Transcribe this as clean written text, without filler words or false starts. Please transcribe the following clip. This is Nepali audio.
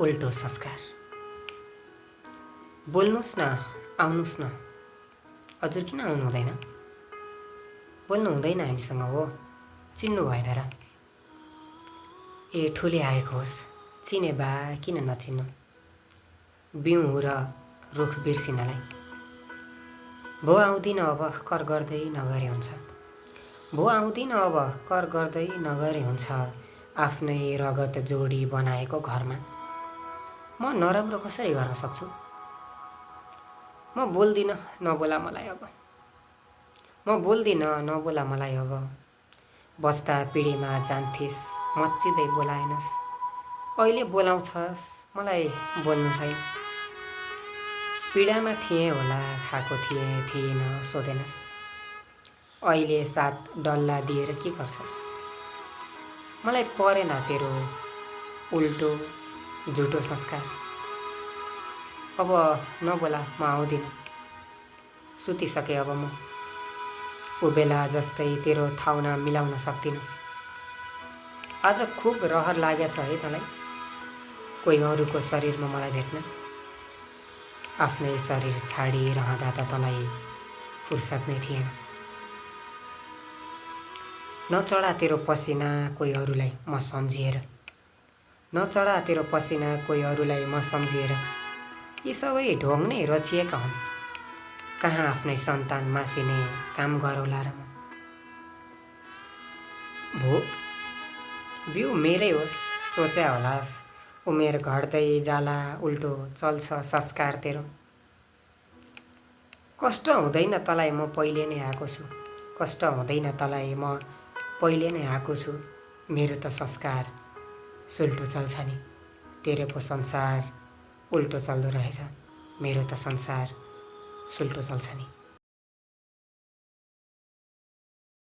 उल्टो संस्कार। बोल्नुहोस् न, आउनुहोस् न। हजुर किन आउनु हुँदैन? बोल्नु हुँदैन हामीसँग हो? चिन्नु भएन र? ए ठुली आएको होस्, चिने बा किन नचिन्नु? बिउँ र रुख बिर्सिनलाई। भो आउँदिन अब कर गर्दै नगरे हुन्छ। भो आउँदिन अब कर गर्दै नगरे हुन्छ। आफ्नै रगत जोडी बनाएको घरमा म नराम्रो कसरी गर्न सक्छु? म बोल्दिन, नबोला मलाई अब। म बोल्दिन, नबोला मलाई अब। बस्दा पिँढीमा जान्थिस्, मच्चिँदै बोलाएनस्। अहिले बोलाउँछस्, मलाई बोल्नु छैन। पीडामा थिएँ होला, खाएको थिएँ, थिइन, सोधेनस्। अहिले सात डल्ला दिएर के गर्छस्? मलाई परेन तेरो उल्टो झुटो संस्कार। अब नबोला, म आउँदिन। सुतिसकेँ अब म। उबेला जस्तै तेरो थाउना मिलाउन सक्दिनँ। आज खुब रहर लागेछ है तँलाई कोही अरूको शरीरमा मलाई भेट्न। आफ्नै शरीर छाडी रहँदा त तँलाई फुर्सद नै थिएन। नचढा तेरो पसिना कोही अरूलाई म सम्झिएर। नचढा तेरो पसिना कोही अरूलाई म सम्झिएर। यी सबै ढोङ नै रचिएका हुन्। कहाँ आफ्नै सन्तान मासिने काम गरौला र म। भो बिउ मेरै होस्, सोच्या होलास्। उमेर घट्दै जाला, उल्टो चल्छ संस्कार तेरो। कष्ट हुँदैन तँलाई म पहिले नै आएको छु। कष्ट हुँदैन तँलाई म पहिले नै आएको छु। मेरो त संस्कार सुल्टो चल्छ नि। तेरो पो संसार उल्टो चल्दो रहेछ। मेरो त संसार सुल्टो चल्छ नि।